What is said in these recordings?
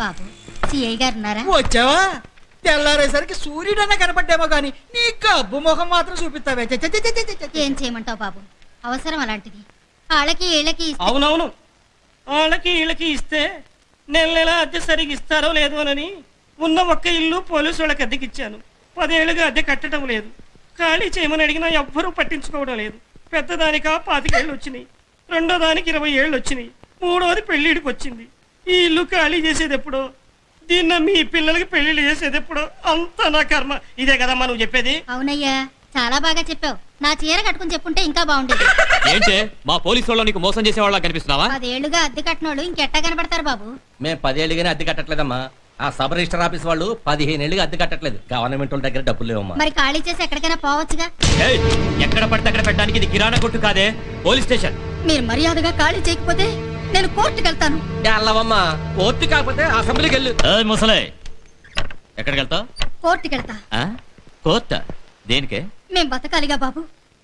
బాబు CI గారు ఉన్నారా? వచ్చావా? తెల్లారేసరికి సూర్యుడన్నా కనపడ్డామో గాని నీ గబ్బు ముఖం మాత్రం చూపిస్తావే. ఏం చేయమంటావు బాబు, అవసరం అలాంటిది. వాళ్ళకి వీళ్ళకి అవునవును, వాళ్ళకి వీళ్ళకి ఇస్తే నెల నెల అద్దె సరిగ్గా ఇస్తారో లేదో అని ఉన్న ఒక్క ఇల్లు పోలీసు వాళ్ళకి అద్దెకిచ్చాను. 10 ఏళ్ళుగా అద్దె కట్టడం లేదు. ఖాళీ చేయమని అడిగినా ఎవ్వరూ పట్టించుకోవడం లేదు. పెద్దదానికా 25 ఏళ్ళు వచ్చినాయి, రెండో దానికి 20 ఏళ్ళు వచ్చినాయి, మూడోది పెళ్లిడికి వచ్చింది. ఈ ఇల్లు ఖాళీ చేసేది ఎప్పుడో, దీన్న మీ పిల్లలకి పెళ్లిళ్ళు చేసేది ఎప్పుడో, అంతా నా కర్మ. ఇదే కదమ్మా నువ్వు చెప్పేది? అవునయ్యా, చాలా బాగా చెప్పావు. నా చీర కట్టుకుని చెప్పుంటే ఇంకా బాగుండేది. ఏంటే మా పోలీసు వాళ్ళు నీకు మోసం చేసే వాళ్ళ కనిపిస్తున్నావా? 10 ఏళ్లుగా అద్దె కట్టినోళ్ళు ఇంకెట్టా కనపడతారు బాబు? మేము 10 ఏళ్ళుగానే అద్దె కట్టట్లేదమ్మా. ఆ సబ్ రిజిస్టర్ ఆఫీస్ వాళ్ళు 15 ఏళ్ళుగా అద్దె కట్టట్లేదు. గవర్నమెంట్ వాళ్ళ దగ్గర డబ్బులు లేవమ్మా. మరి ఖాళీ చేసి ఎక్కడికైనా పోవచ్చుగా. ఎక్కడ పడితే అక్కడ పెట్టడానికి ఇది కిరాణా కొట్టు కాదే, పోలీస్ స్టేషన్. మీరు మర్యాదగా ఖాళీ చేయకపోతే నేను కోర్టుకు వెళ్తాను. వెళ్ళవమ్మా, కోర్టు కాకపోతే అసెంబ్లీకి వెళ్ళు. ముసలే ఎక్కడికి వెళ్తావు? కోర్టుకు వెళ్తా. కోర్ట దేనికే? మేం బతకాలిగా బాబు.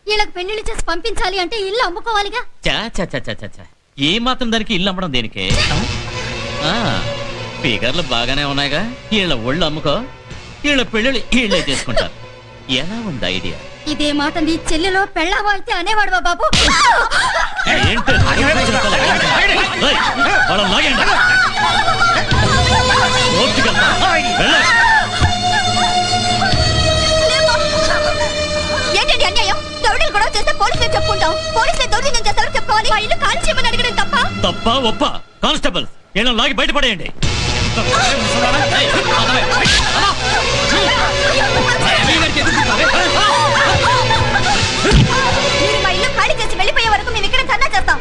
వీళ్ళకి పెళ్లిళ్ళు చేసి పంపించాలి అంటే ఇల్లు అమ్ముకోవాలిగా. ఏ మాత్రం దానికి ఇల్లు అమ్మడం దేనికే? ఫిగర్లు బాగానే ఉన్నాయిగా, వీళ్ళ ఒళ్ళు అమ్ముకో, వీళ్ళ పెళ్ళిళ్ళు వీళ్ళే చేసుకుంటారు. ఎలా ఉంది ఐడియా? ఇదే మాట నీ చెల్లెలో పెళ్ళావో అయితే అనేవాడువా బాబు? ఏంటండి అన్యాయం? దౌర్జన్యం కూడా చేస్తే పోలీసులు చెప్పుకుంటాం. పోలీసులే దౌర్జన్యం చేస్తారు చెప్పుకోవాలి. మా ఇల్లు ఖాళీ చేయమని అడగడం తప్ప? తప్ప ఒప్ప? కానిస్టేబుల్ వీళ్ళని లాగి బయటపడేయండి. మీరు మా ఇల్లు ఖాళీ చేసి వెళ్ళిపోయే వరకు మేము ఇక్కడ ధర్నా చేస్తాం.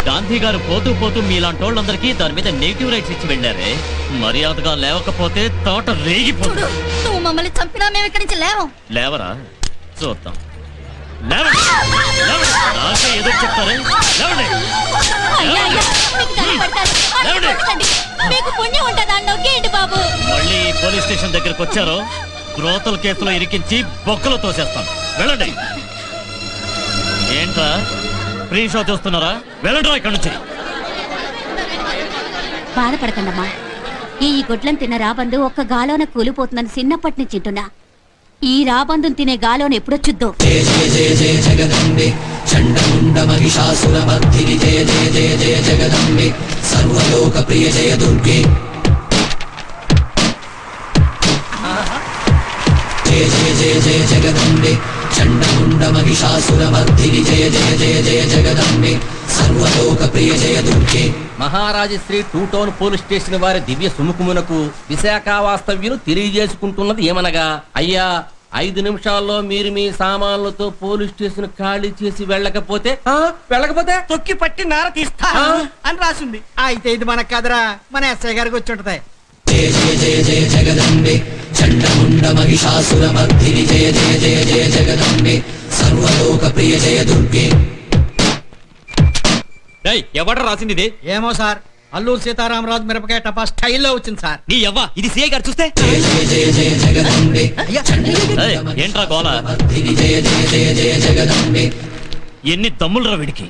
గాంధీ గారు పోతూ పోతూ మీలాంటి వాళ్ళందరికీ దాని మీద నెగిటివ్ రైట్స్ ఇచ్చి వెళ్ళారే. మర్యాదగా లేవకపోతే తోట రేగిపోతుంది. నువ్వు మమ్మల్ని చంపినా మేము ఇక్కడి నుంచి లేవం. లేవరా చూద్దాం. ఏదో చెప్తారే. మీకు పుణ్యం ఉంటుందా? నొక్కేయండి బాబు. మళ్ళీ పోలీస్ స్టేషన్ దగ్గరకు వచ్చారో బ్రోతల్ కేసులో ఇరికించి బొక్కలు తోసేస్తాను. వెళ్ళండి. ఏంట్రా ఫ్రీ షో చూస్తున్నారా? వెళ్ళండి ఇక్కడి నుంచి. బాధపడకండమ్మా. ఈ గొడ్లను తిన్న రాబందు ఒక్క గాలోన కూలిపోతుందని చిన్నప్పటి నుంచి తింటున్నా. ఈ రాబందు తినే గాలోన ఎప్పుడొచ్చుద్దో. జయ జయ జయ జయ జగదంబే చండముండ మహిషాసుర మర్దిని జయ జయ జయ జయ జగదంబే సర్వలోక ప్రియ జయ దుర్గే జయ జయ జయ జయ జగదంబే చండముండ మహిషాసుర మర్దిని జయ జయ జయ జయ జగదంబే సర్వలోక ప్రియ జయ దుర్గే. మహారాజశ్రీ 2 టౌన్ పోలీస్ స్టేషన్ వారి దివ్య సుముఖమునకు విశాఖ వాస్తవ్యులు తెలియజేసుకుంటున్నది ఏమనగా, అయ్యా 5 నిమిషాల్లో మీరు మీ సామాన్లతో పోలీస్ స్టేషన్ ఖాళీ చేసి వెళ్ళకపోతే తొక్కి పట్టి నార తీస్తా అని రాసింది. అయితే ఇది మనకు కదరా, మన ఎస్ఐ గారికి వచ్చి ఉంటది. జయ జయ జయ జయ జగదంబే చండముండ మహిషాసుర మర్దిని జయ జయ జయ జయ జగదంబే సర్వలోక ప్రియ జయ దుర్గే. ఎవడ రాసింది ఇది? ఏమో సార్, అల్లూరు సీతారామరాజు మిరపకాయ టపా స్టైల్లో వచ్చింది సార్. నీ యవ్వ ఇది సిఐ గారు చూస్తే. జయ జయ జయ జయ జగదంబే ఏంట్రా గోల? మర్దిని జయ జయ జయ జయ జగదంబే. ఎన్ని తమ్ముళ్ళరా వీడికి?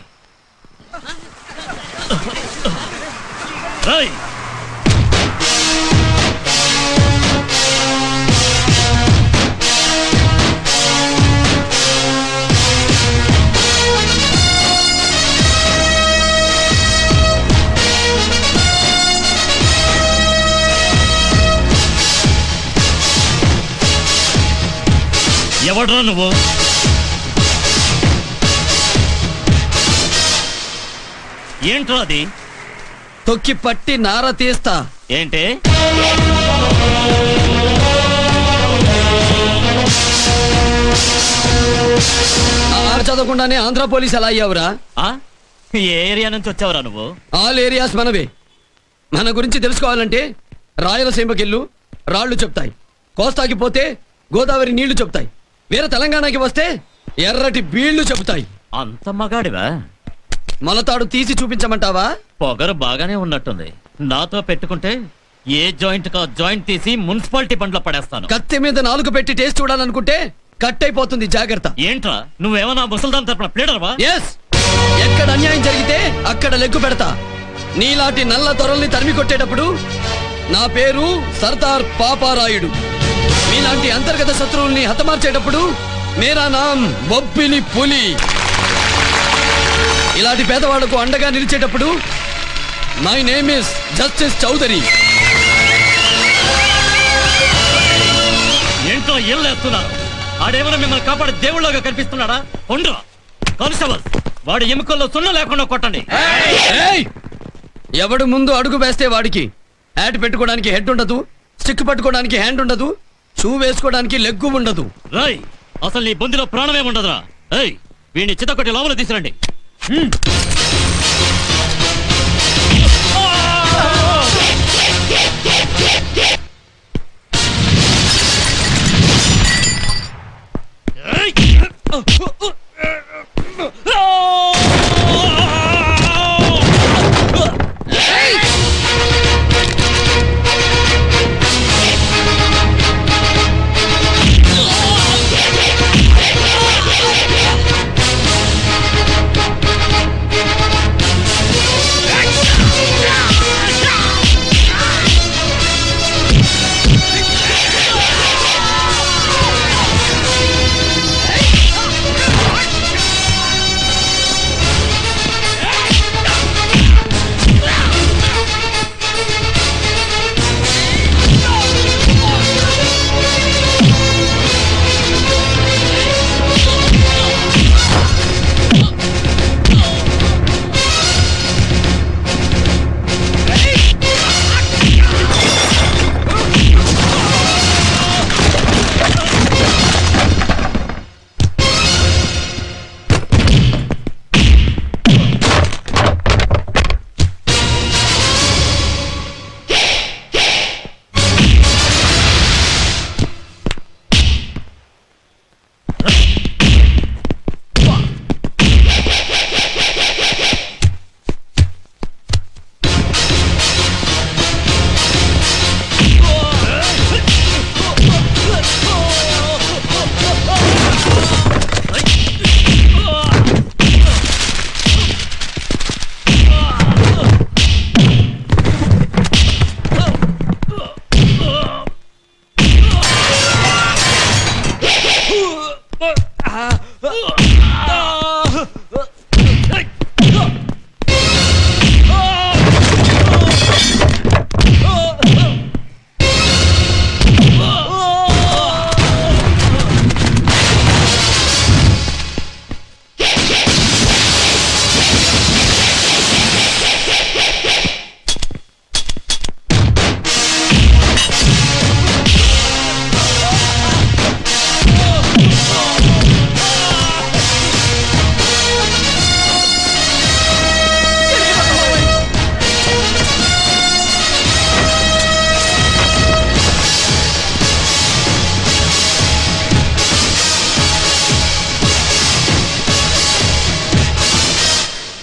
ఎవడ్రా నువ్వు? ఏంట్రా అది? తొక్కి పట్టి నార తీస్తా. ఏంటి? చదవకుండానే ఆంధ్ర పోలీస్ ఎలా అయ్యావురా? ఏ ఏరియా నుంచి వచ్చావురా నువ్వు? ఆల్ ఏరియాస్ మనవే. మన గురించి తెలుసుకోవాలంటే రాయలసీమకెళ్ళు రాళ్లు చెప్తాయి, కోస్తాకి పోతే గోదావరి నీళ్లు చెప్తాయి, వేరే తెలంగాణకి వస్తే ఎర్రటి బీళ్లు చెబుతాయి. అంత మగాడివా? మొలతాడు తీసి చూపించమంటావా? పొగరు బాగానే ఉన్నట్టుంది. నాతో పెట్టుకుంటే ఏ జాయింట్ కా జాయింట్ తీసి మున్సిపాలిటీ బండ్లో పడేస్తాను. కత్తి మీద 4 పెట్టి టేస్ట్ చూడాలనుకుంటే కట్ అయిపోతుంది, జాగ్రత్త. ఏంట్రా నువ్వేమన్నా ముసల్దాన్ తరపున ప్లేడర్వా? ఎస్, ఎక్కడ అన్యాయం జరిగితే అక్కడ లెగ్గు పెడతా. నీలాంటి నల్ల తొరల్ని తరిమి కొట్టేటప్పుడు నా పేరు సర్దార్ పాపారాయుడు. మీలాంటి అంతర్గత శత్రువుల్ని హతమార్చేటప్పుడు మేరా నామ్ బొబ్బిలి పులి. ఇలాంటి పేదవాళ్లకు అండగా నిలిచేటప్పుడు my name is Justice Chowdary. ఏంటో ఏం లేస్తున్నారు? ఆడేమైనా మిమ్మల్ని కాపాడే దేవుళ్ళగా కనిపిస్తున్నాడా? ఉండరా కానిస్టేబుల్, వాడి ఎముకల్లో సున్న లేకుండా కొట్టండి. ఏయ్! ఎవడు ముందు అడుగు వేస్తే వాడికి హ్యాట్ పెట్టుకోవడానికి హెడ్ ఉండదు, స్టిక్ పట్టుకోవడానికి హ్యాండ్ ఉండదు, షూ వేసుకోవడానికి లెగ్గు ఉండదు. రాయ్, అసలు నీ బొందిలో ప్రాణమేముండదురా. ఏయ్, వీడిని చితకొట్టి లోపల తీసుకురండి.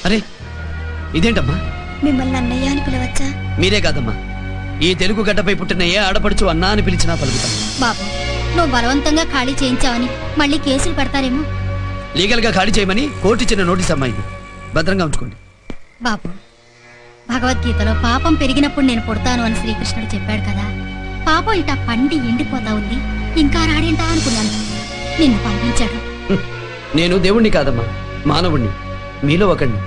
అరే ఇదేంటమ్మా? మిమ్మల్ని అన్నయ్య అని పిలవచ్చా? మీరే కాదమ్మా, ఈ తెలుగు గడ్డపై పుట్టిన ఏ ఆడపడుచు అన్నా అని పిలిచినా పలుకుతాం. బాబు, నువ్వు బలవంతంగా ఖాళీ చేయించావని మళ్ళీ కేసులు పెడతారేమో. లీగల్ గా ఖాళీ చేయమని కోర్టు ఇచ్చిన నోటీస్ అమ్మా, ఇది భద్రంగా ఉంచుకోండి. బాబు, భగవద్గీతలో పాపం పెరిగినప్పుడు నేను పుడతాను అని శ్రీకృష్ణుడు చెప్పాడు కదా. పాపం ఇట పండి ఎండిపోతా ఉంది, ఇంకా రాడేంటా అనుకున్నాను. నిన్ను పంపించాడు. నేను దేవుణ్ణి కాదమ్మా, మానవుణ్ణి, మీలో ఒకణ్ణి.